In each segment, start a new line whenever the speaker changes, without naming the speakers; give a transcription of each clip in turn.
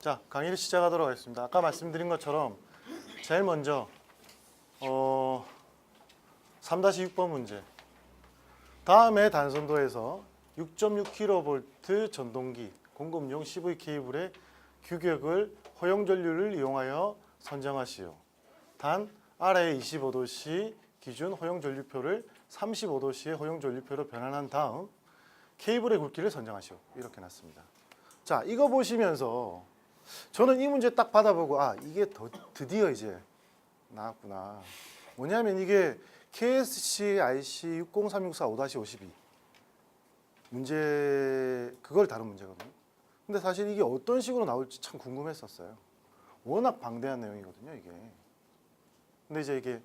자, 강의를 시작하도록 하겠습니다. 아까 말씀드린 것처럼 제일 먼저 3-6번 문제. 다음에 단선도에서 6.6kV 전동기 공급용 CV 케이블의 규격을 허용 전류를 이용하여 선정하시오. 단 아래 25도씨 기준 허용 전류표를 35도씨의 허용 전류표로 변환한 다음 케이블의 굵기를 선정하시오. 이렇게 놨습니다. 자, 이거 보시면서 저는 이 문제 딱 받아보고 이게 드디어 이제 나왔구나. 뭐냐면 이게 KSC IC 60364-5-52 문제 그걸 다룬 문제거든요. 근데 사실 이게 어떤 식으로 나올지 참 궁금했었어요. 워낙 방대한 내용이거든요, 이게. 근데 이제 이게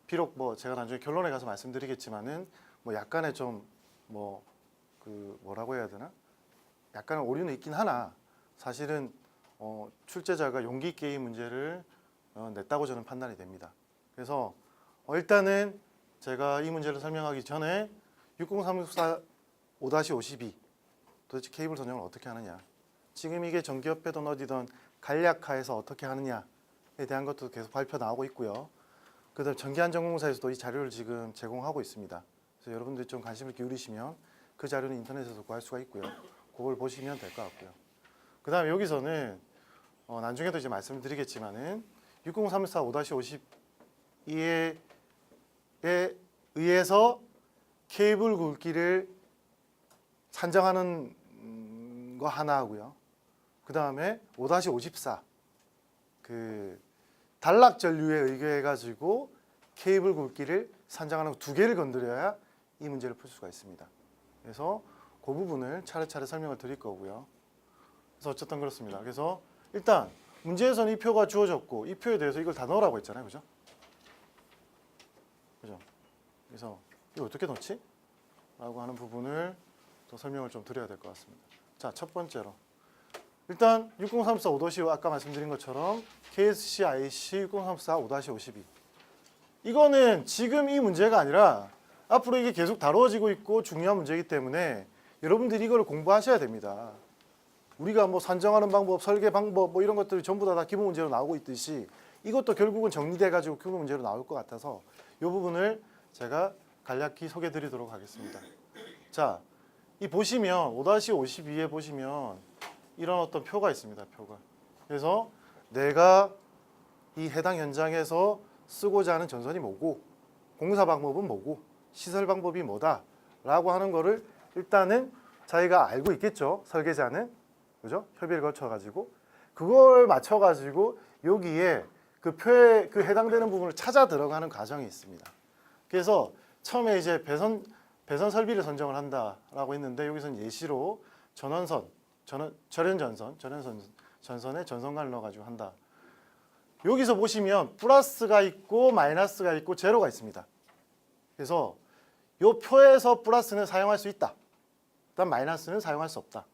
비록 제가 나중에 결론에 가서 말씀드리겠지만은 약간의 좀 뭐라고 해야 되나? 약간의 오류는 있긴 하나 사실은 출제자가 용기 있게 이 문제를 냈다고 저는 판단이 됩니다. 그래서 일단은 제가 이 문제를 설명하기 전에 60364-5-52 도대체 케이블 선정을 어떻게 하느냐, 지금 이게 전기협회든 어디든 간략화해서 어떻게 하느냐에 대한 것도 계속 발표 나오고 있고요. 그다음 전기안전공사에서도 이 자료를 지금 제공하고 있습니다. 그래서 여러분들이 좀 관심을 기울이시면 그 자료는 인터넷에서 구할 수가 있고요. 그걸 보시면 될 것 같고요. 그 다음에 여기서는 나중에도 이제 말씀을 드리겠지만은 60364-5-52에 의해서 케이블 굵기를 산정하는 거 하나 하고요. 그 다음에 5-54 단락 전류에 의거해 가지고 케이블 굵기를 산정하는 거 두 개를 건드려야 이 문제를 풀 수가 있습니다. 그래서 그 부분을 차례차례 설명을 드릴 거고요. 그래서 어쨌든 그렇습니다. 그래서 일단 문제에서는 이 표가 주어졌고 이 표에 대해서 이걸 다 넣으라고 했잖아요. 그죠? 그래서 이거 어떻게 넣지? 라고 하는 부분을 또 설명을 좀 드려야 될 것 같습니다. 자, 첫 번째로 일단 60364-5-52 아까 말씀드린 것처럼 KSC IC 60364-5-52 이거는 지금 이 문제가 아니라 앞으로 이게 계속 다루어지고 있고 중요한 문제이기 때문에 여러분들이 이걸 공부하셔야 됩니다. 우리가 산정하는 방법, 설계 방법 이런 것들이 전부 다 기본 문제로 나오고 있듯이 이것도 결국은 정리돼 가지고 기본 문제로 나올 것 같아서 이 부분을 제가 간략히 소개해 드리도록 하겠습니다. 자, 이 보시면 5-52에 보시면 이런 어떤 표가 있습니다. 표가. 그래서 내가 이 해당 현장에서 쓰고자 하는 전선이 뭐고 공사 방법은 뭐고 시설 방법이 뭐다라고 하는 거를 일단은 자기가 알고 있겠죠. 설계자는. 그죠? 협의를 거쳐 가지고 그걸 맞춰 가지고 여기에 그 표에 그 해당되는 부분을 찾아 들어가는 과정이 있습니다. 그래서 처음에 이제 배선 설비를 선정을 한다라고 했는데 여기서는 예시로 전선의 전선관을 넣어 가지고 한다. 여기서 보시면 플러스가 있고 마이너스가 있고 제로가 있습니다. 그래서 이 표에서 플러스는 사용할 수 있다. 그다음 마이너스는 사용할 수 없다.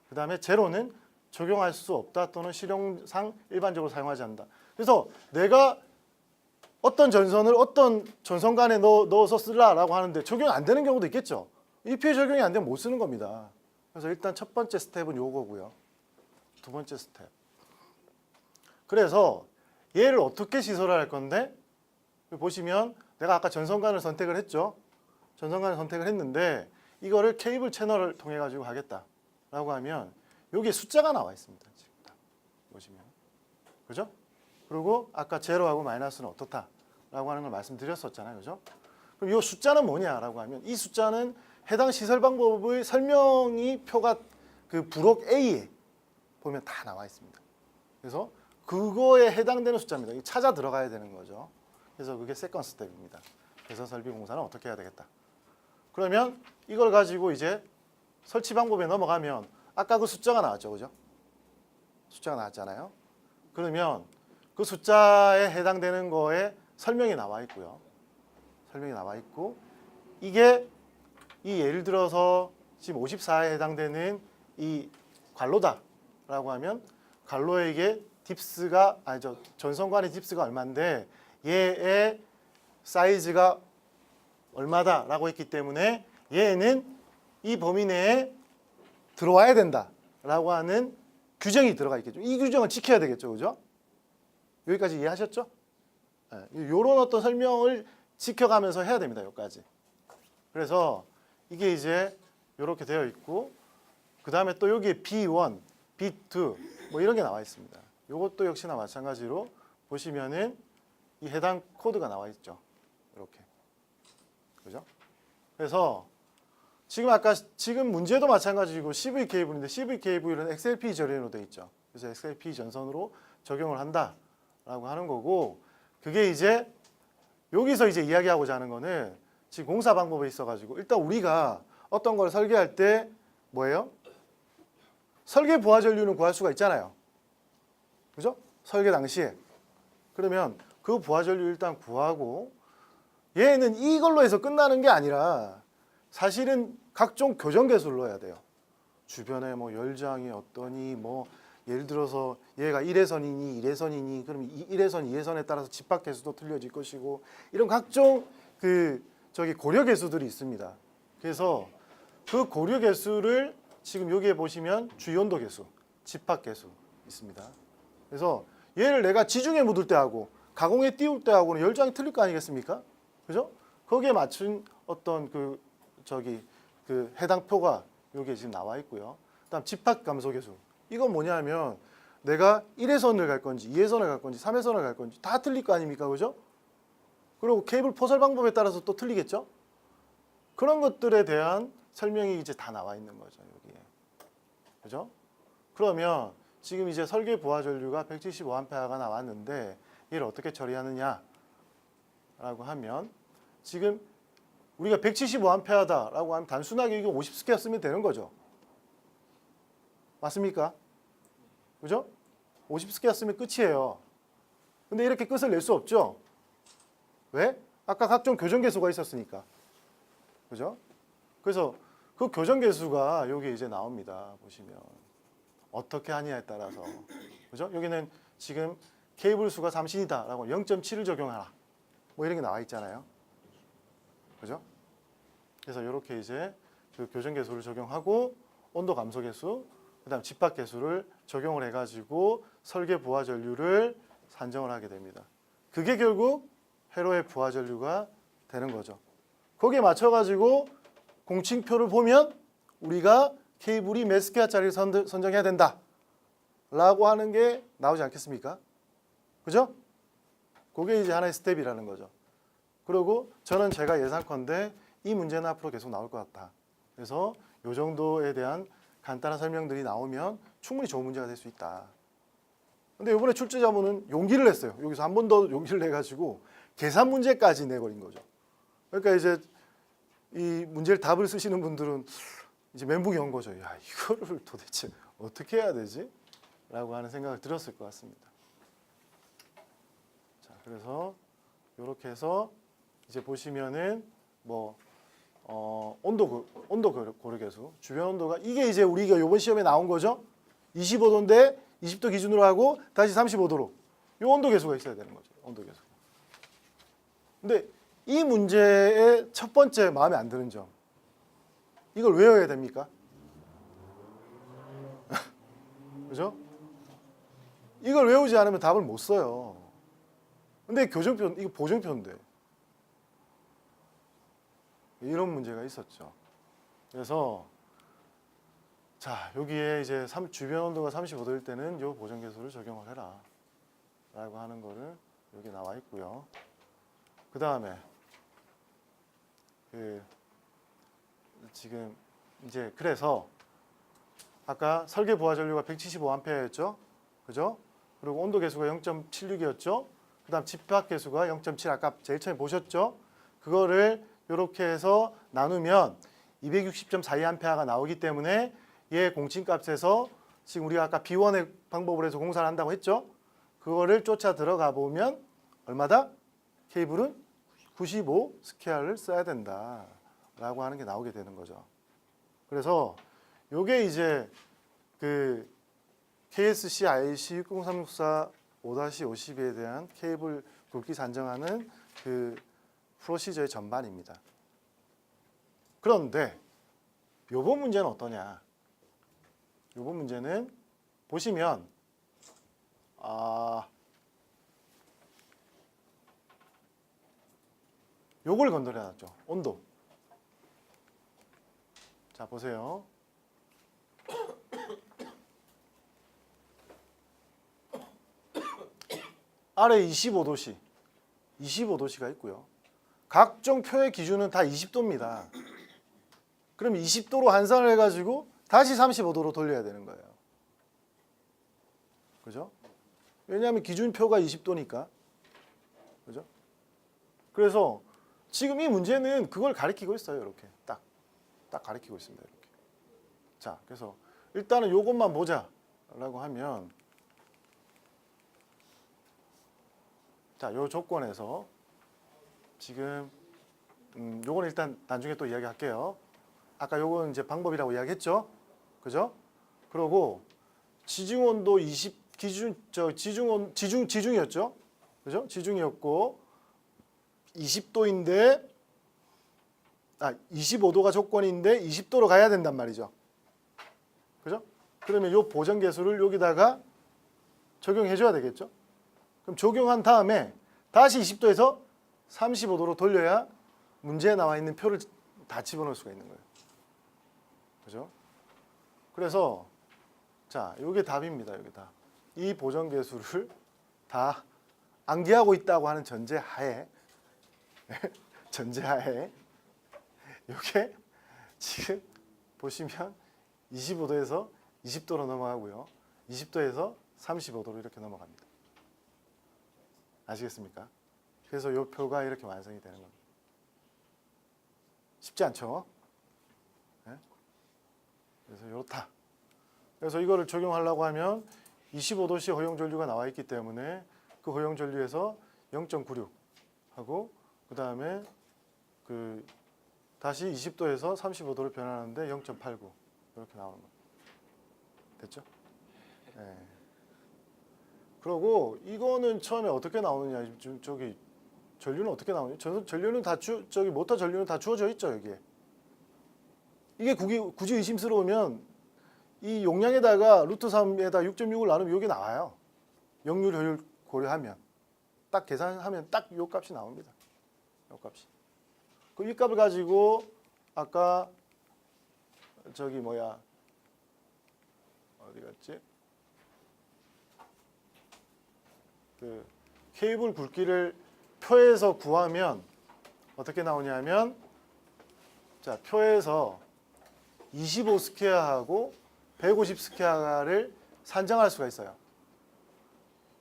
그 다음에 제로는 적용할 수 없다 또는 실용상 일반적으로 사용하지 않는다. 그래서 내가 어떤 전선을 어떤 전선관에 넣어서 쓰라라고 하는데 적용 안 되는 경우도 있겠죠. 이 표에 적용이 안 되면 못 쓰는 겁니다. 그래서 일단 첫 번째 스텝은 요거고요. 두 번째 스텝. 그래서 얘를 어떻게 시설할 건데 보시면 내가 아까 전선관을 선택을 했죠. 전선관을 선택을 했는데 이거를 케이블 채널을 통해 가지고 하겠다라고 하면 여기에 숫자가 나와 있습니다. 지금 보시면 그죠? 그리고 아까 제로하고 마이너스는 어떻다라고 하는 걸 말씀드렸었잖아요. 그죠? 그럼 이 숫자는 뭐냐라고 하면 이 숫자는 해당 시설 방법의 설명이 표가 그 부록 A에 보면 다 나와 있습니다. 그래서 그거에 해당되는 숫자입니다. 찾아 들어가야 되는 거죠. 그래서 그게 세컨 스텝입니다. 배선 설비 공사는 어떻게 해야 되겠다. 그러면 이걸 가지고 이제 설치 방법에 넘어가면 아까 그 숫자가 나왔죠. 그죠? 숫자가 나왔잖아요. 그러면 그 숫자에 해당되는 거에 설명이 나와 있고요. 설명이 나와 있고 이게 이 예를 들어서 지금 54에 해당되는 이 관로다라고 하면 관로에게 딥스가 전선관의 딥스가 얼마인데 얘의 사이즈가 얼마다라고 했기 때문에 얘는 이 범위 내에 들어와야 된다라고 하는 규정이 들어가 있겠죠. 이 규정을 지켜야 되겠죠. 그죠? 여기까지 이해하셨죠? 이런 어떤 설명을 지켜가면서 해야 됩니다. 여기까지. 그래서 이게 이제 이렇게 되어 있고 그 다음에 또 여기에 B1, B2 뭐 이런 게 나와 있습니다. 이것도 역시나 마찬가지로 보시면은 이 해당 코드가 나와 있죠. 이렇게. 그죠? 그래서 지금 문제도 마찬가지고 CV 케이블인데 CV 케이블은 XLP 전선으로 되어 있죠. 그래서 XLP 전선으로 적용을 한다라고 하는 거고 그게 이제 여기서 이제 이야기하고자 하는 거는 지금 공사 방법에 있어가지고 일단 우리가 어떤 걸 설계할 때 뭐예요? 설계 부하 전류는 구할 수가 있잖아요. 그죠? 설계 당시에. 그러면 그 부하 전류 일단 구하고 얘는 이걸로 해서 끝나는 게 아니라 사실은 각종 교정 개수를 넣어야 돼요. 주변에 뭐 열장이 어떠니 뭐 예를 들어서 얘가 1회선이니 2회선이니 그럼 1회선 2회선에 따라서 집합 개수도 틀려질 것이고 이런 각종 고려 개수들이 있습니다. 그래서 그 고려 개수를 지금 여기에 보시면 주연도 개수, 집합 개수 있습니다. 그래서 얘를 내가 지중해 묻을 때하고 가공에 띄울 때하고는 열장이 틀릴 거 아니겠습니까? 그죠? 거기에 맞춘 어떤 해당 표가 여기에 지금 나와 있고요. 그다음 집합 감소 개수. 이건 뭐냐면 내가 1회선을 갈 건지 2회선을 갈 건지 3회선을 갈 건지 다 틀릴 거 아닙니까? 그죠? 그리고 케이블 포설 방법에 따라서 또 틀리겠죠? 그런 것들에 대한 설명이 이제 다 나와 있는 거죠, 여기에. 그죠? 그러면 지금 이제 설계 부하 전류가 175A가 나왔는데 이를 어떻게 처리하느냐라고 하면 지금 우리가 175A다라고 하면 단순하게 이거 50스퀘어 쓰면 되는 거죠. 맞습니까? 그죠? 50스퀘어 쓰면 끝이에요. 근데 이렇게 끝을 낼 수 없죠. 왜? 아까 각종 교정 개수가 있었으니까. 그죠? 그래서 그 교정 개수가 여기 이제 나옵니다. 보시면 어떻게 하냐에 따라서. 그죠? 여기는 지금 케이블 수가 삼신이다라고 0.7을 적용하라. 뭐 이런 게 나와 있잖아요. 그죠? 그래서 이렇게 이제 그 교정 개수를 적용하고 온도 감소 개수, 그다음 집합 개수를 적용을 해가지고 설계 부하 전류를 산정을 하게 됩니다. 그게 결국 회로의 부하 전류가 되는 거죠. 거기에 맞춰가지고 공칭표를 보면 우리가 케이블이 몇 스퀘어짜리를 선정해야 된다라고 하는 게 나오지 않겠습니까? 그죠? 그게 이제 하나의 스텝이라는 거죠. 그리고 저는 제가 예상컨대 이 문제는 앞으로 계속 나올 것 같다. 그래서 이 정도에 대한 간단한 설명들이 나오면 충분히 좋은 문제가 될 수 있다. 근데 이번에 출제자분은 용기를 냈어요. 여기서 한 번 더 용기를 내가지고 계산 문제까지 내버린 거죠. 그러니까 이제 이 문제를 답을 쓰시는 분들은 이제 멘붕이 온 거죠. 야, 이거를 도대체 어떻게 해야 되지? 라고 하는 생각을 들었을 것 같습니다. 자, 그래서 이렇게 해서 이제 보시면은 뭐 온도 고려 개수, 주변 온도가 이게 이제 우리가 이번 시험에 나온 거죠. 25도인데 20도 기준으로 하고 다시 35도로 이 온도 개수가 있어야 되는 거죠. 온도 개수. 근데 이 문제의 첫 번째 마음에 안 드는 점, 이걸 외워야 됩니까? 그죠? 이걸 외우지 않으면 답을 못 써요. 근데 교정표, 이거 보정표인데 이런 문제가 있었죠. 그래서 자, 여기에 이제 주변 온도가 35도일 때는 이 보정 개수를 적용을 해라 라고 하는 거를 여기 나와 있고요. 그 다음에 지금 이제 그래서 아까 설계 부하 전류가 175A였죠. 그죠? 그리고 온도 개수가 0.76이었죠. 그 다음 집합 개수가 0.7 아까 제일 처음에 보셨죠. 그거를 이렇게 해서 나누면 260.42A가 나오기 때문에 얘 공칭값에서 지금 우리가 아까 B1의 방법으로 해서 공사를 한다고 했죠. 그거를 쫓아 들어가 보면 얼마다? 케이블은 95 스퀘어를 써야 된다라고 하는 게 나오게 되는 거죠. 그래서 요게 이제 그 KSC IC 60364 5-52에 대한 케이블 굵기 산정하는 그 프로시저의 전반입니다. 그런데 요번 문제는 어떠냐? 요번 문제는 보시면 요걸 건드려 놨죠. 온도. 자, 보세요. 아래 25도씨가 있고요. 각종 표의 기준은 다 20도입니다. 그럼 20도로 환산을 해가지고 다시 35도로 돌려야 되는 거예요. 그죠? 왜냐하면 기준표가 20도니까. 그죠? 그래서 지금 이 문제는 그걸 가리키고 있어요. 이렇게 딱 가리키고 있습니다. 이렇게. 자, 그래서 일단은 요것만 보자라고 하면, 자, 요 조건에서 지금 요거는 일단 나중에 또 이야기할게요. 아까 요건 이제 방법이라고 이야기했죠. 그죠? 그러고 지중온도 20 기준 지중이었죠. 그죠? 지중이었고 20도인데 25도가 조건인데 20도로 가야 된단 말이죠. 그죠? 그러면 요 보정 계수를 여기다가 적용해 줘야 되겠죠. 그럼 적용한 다음에 다시 20도에서 35도로 돌려야 문제에 나와 있는 표를 다 집어넣을 수가 있는 거예요. 그죠? 그래서 자, 요게 답입니다. 요게 답. 이 보정 계수를 다 암기하고 있다고 하는 전제하에 요게 지금 보시면 25도에서 20도로 넘어가고요. 20도에서 35도로 이렇게 넘어갑니다. 아시겠습니까? 그래서 요 표가 이렇게 완성이 되는 겁니다. 쉽지 않죠? 네? 그래서 요렇다. 그래서 이거를 적용하려고 하면 25도씨 허용전류가 나와 있기 때문에 그 허용전류에서 0.96 하고 그 다음에 다시 20도에서 35도로 변하는데 0.89 이렇게 나오는 겁니다. 됐죠? 네. 그리고 이거는 처음에 어떻게 나오느냐, 저기 전류는 어떻게 나오냐? 전류는 다 저기 모터 전류는 다 주어져 있죠, 여기에. 이게 굳이 의심스러우면 이 용량에다가 루트 3에다 6.6을 나누면 여기 나와요. 역률 효율 고려하면 딱 계산하면 딱 요 값이 나옵니다. 요 값이. 그럼 이 값을 가지고 아까 저기 뭐야 어디 갔지? 그 케이블 굵기를 표에서 구하면 어떻게 나오냐면, 자, 표에서 25 스퀘어하고 150 스퀘어를 산정할 수가 있어요.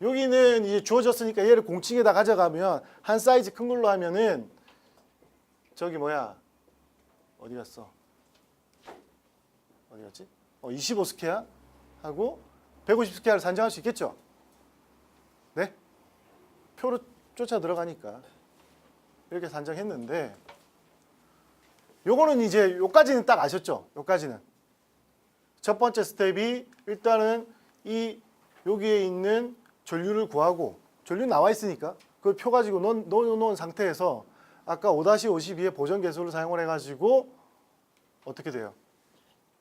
여기는 이제 주어졌으니까 얘를 공칭에다 가져가면 한 사이즈 큰 걸로 하면은 저기 뭐야 어디 갔어? 어디 갔지? 25 스퀘어 하고 150 스퀘어를 산정할 수 있겠죠? 네? 표로 쫓아 들어가니까 이렇게 산정했는데, 요거는 이제 요까지는 딱 아셨죠? 요까지는 첫 번째 스텝이 일단은 여기에 있는 전류를 구하고, 전류 나와 있으니까 그 표 가지고 넣어놓은 상태에서 아까 5-52의 보정 계수를 사용을 해가지고 어떻게 돼요?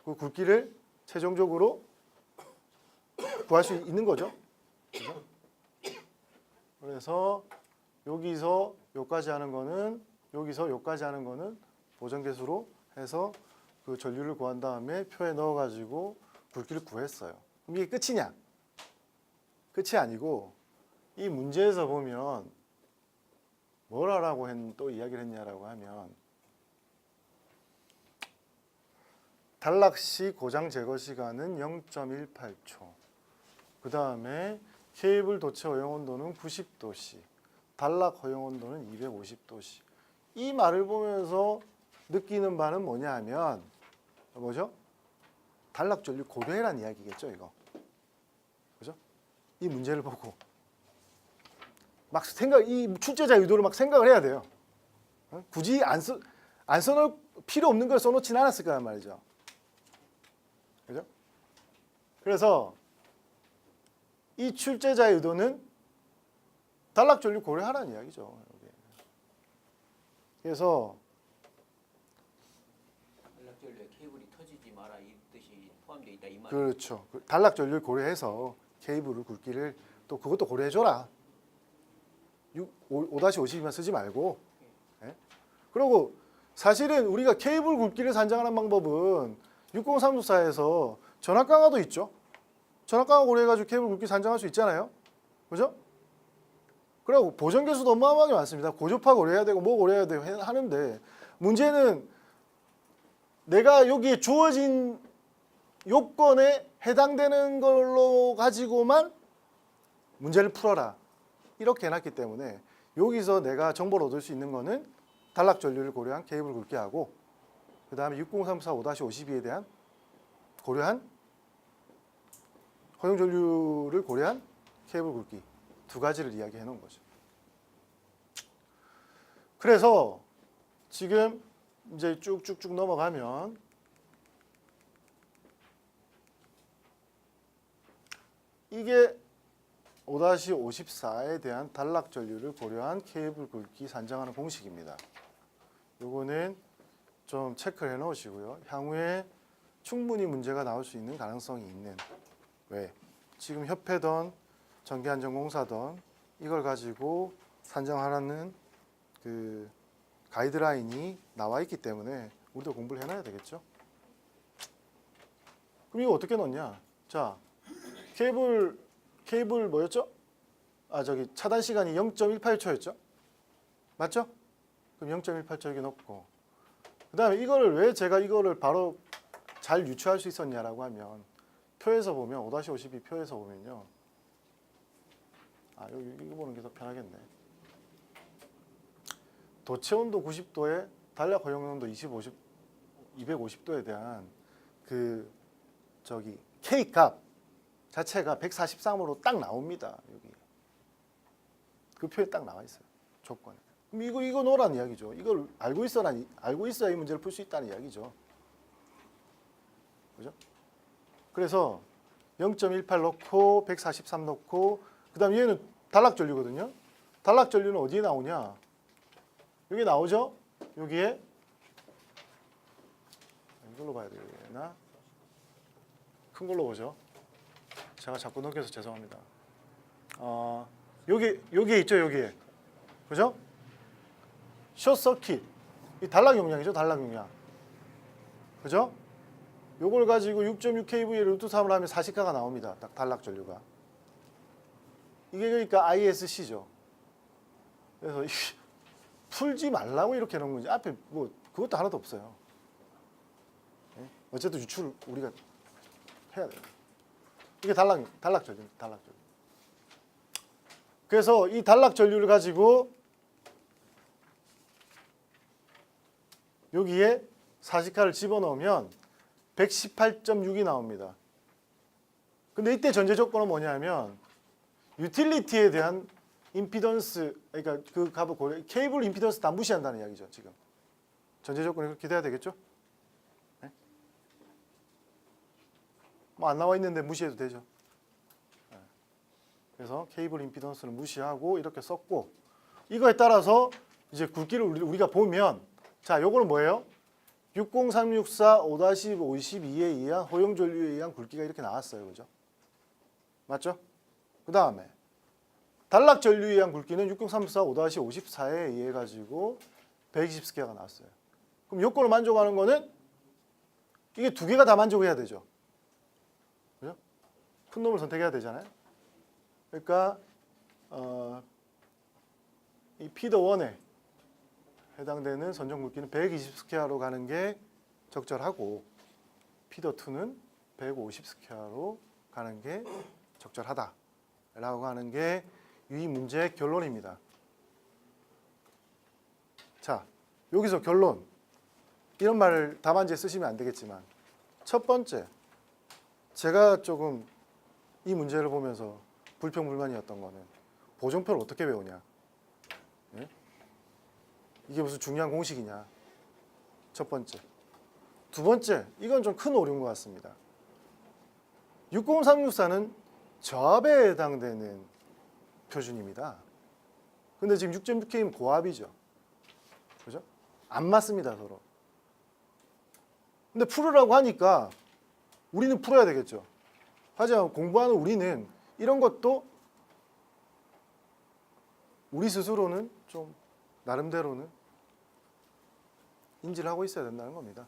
그 굵기를 최종적으로 구할 수 있는 거죠. 그죠? 그래서 여기서 여기까지 하는 거는, 여기서 여기까지 하는 거는 보정 계수로 해서 그 전류를 구한 다음에 표에 넣어가지고 굵기를 구했어요. 그럼 이게 끝이냐? 끝이 아니고 이 문제에서 보면 뭘 하라고 또 이야기를 했냐라고 하면, 단락 시 고장 제거 시간은 0.18초. 그 다음에 케이블 도체 허용 온도는 90도씨, 단락 허용 온도는 250도씨. 이 말을 보면서 느끼는 바는 뭐냐 하면 뭐죠? 단락 전류 고려해라는 이야기겠죠, 이거. 그죠? 이 문제를 보고 막 이 출제자 의도를 막 생각을 해야 돼요. 굳이 안 써놓을 필요 없는 걸 써놓지는 않았을 거란 말이죠. 그죠? 그래서 이 출제자의 의도는 단락 전류 고려하라는 이야기죠. 여기. 그래서
단락 전류에 케이블이 터지지 마라 이 뜻이 포함되어 있다 이 말.
그렇죠. 단락 전류를 고려해서 케이블 굵기를 또 그것도 고려해줘라. 5-50이만 쓰지 말고. 예? 그리고 사실은 우리가 케이블 굵기를 산정하는 방법은 60364에서 전압 강화도 있죠. 전압 강화 고려해가지고 케이블 굵기 산정할 수 있잖아요. 그죠? 그리고 보정 개수도 어마어마하게 많습니다. 고주파 고려해야 되고 뭐 고려해야 되고 하는데 문제는 내가 여기에 주어진 요건에 해당되는 걸로 가지고만 문제를 풀어라. 이렇게 해놨기 때문에 여기서 내가 정보를 얻을 수 있는 거는 단락 전류를 고려한 케이블 굵기하고 그 다음에 60345 5-52에 대한 고려한 허용 전류를 고려한 케이블 굵기 두 가지를 이야기해 놓은 거죠. 그래서 지금 이제 쭉쭉쭉 넘어가면 이게 5-54에 대한 단락 전류를 고려한 케이블 굵기 산정하는 공식입니다. 요거는 좀 체크를 해 놓으시고요. 향후에 충분히 문제가 나올 수 있는 가능성이 있는 왜? 지금 협회든 전기안전공사든 이걸 가지고 산정하라는 그 가이드라인이 나와 있기 때문에 우리도 공부를 해놔야 되겠죠. 그럼 이거 어떻게 넣냐? 자, 케이블 뭐였죠? 저기 차단 시간이 0.18초였죠? 맞죠? 그럼 0.18초 여기 넣고 그 다음에 이거를 왜 제가 이거를 바로 잘 유추할 수 있었냐라고 하면 표에서 보면 5-52 표에서 보면요. 여기 이거 보는 게 더 편하겠네. 도체 온도 90도에 단락 허용 온도 250도에 대한 그 저기 K 값 자체가 143으로 딱 나옵니다. 여기 그 표에 딱 나와 있어요. 조건에. 그럼 이거 넣으라는 이야기죠. 이걸 알고 있어야 이 문제를 풀 수 있다는 이야기죠. 그죠? 그래서 0.18 넣고 143 넣고 그다음 얘는 단락 전류거든요. 단락 전류는 어디에 나오냐? 여기 나오죠? 여기에 이걸로 봐야 되나? 큰 걸로 보죠. 제가 자꾸 넘겨서 죄송합니다. 여기에 있죠, 여기에. 그죠? 숏서킷. 이 단락 용량이죠, 단락 용량. 그죠? 요걸 가지고 6.6kV에 루트 3을 하면 40가가 나옵니다. 딱 단락 전류가. 이게 그러니까 ISC죠. 그래서 풀지 말라고 이렇게 해놓은 거지. 앞에 뭐 그것도 하나도 없어요. 어쨌든 유출을 우리가 해야 돼요. 이게 단락 전류. 그래서 이 단락 전류를 가지고 여기에 40가를 집어넣으면 118.6이 나옵니다. 근데 이때 전제 조건은 뭐냐면 유틸리티에 대한 임피던스, 그러니까 그 값을 고려, 케이블 임피던스 다 무시한다는 이야기죠. 지금 전제 조건이 그렇게 돼야 되겠죠? 네? 뭐 안 나와 있는데 무시해도 되죠. 네. 그래서 케이블 임피던스는 무시하고 이렇게 썼고 이거에 따라서 이제 굵기를 우리가 보면 자, 요거는 뭐예요? 60364 5-52에 의한 허용 전류에 의한 굵기가 이렇게 나왔어요. 그죠? 맞죠? 그 다음에 단락 전류에 의한 굵기는 60364 5-54에 의해 가지고 120스퀘어가 나왔어요. 그럼 요건을 만족하는 거는 이게 두 개가 다 만족해야 되죠. 그죠? 큰 놈을 선택해야 되잖아요. 그러니까 이 피더 1에 해당되는 선정 굵기는 120스퀘어로 가는 게 적절하고 피더 2는 150스퀘어로 가는 게 적절하다라고 하는 게 이 문제의 결론입니다. 자, 여기서 결론. 이런 말을 답안지에 쓰시면 안 되겠지만 첫 번째, 제가 조금 이 문제를 보면서 불평불만이었던 거는 보정표를 어떻게 외우냐. 네? 이게 무슨 중요한 공식이냐. 첫 번째. 두 번째, 이건 좀 큰 오류인 것 같습니다. 60364는 저압에 해당되는 표준입니다. 근데 지금 6.6K는 고압이죠. 그죠? 안 맞습니다, 서로. 근데 풀으라고 하니까 우리는 풀어야 되겠죠. 하지만 공부하는 우리는 이런 것도 우리 스스로는 좀 나름대로는 인지를 하고 있어야 된다는 겁니다.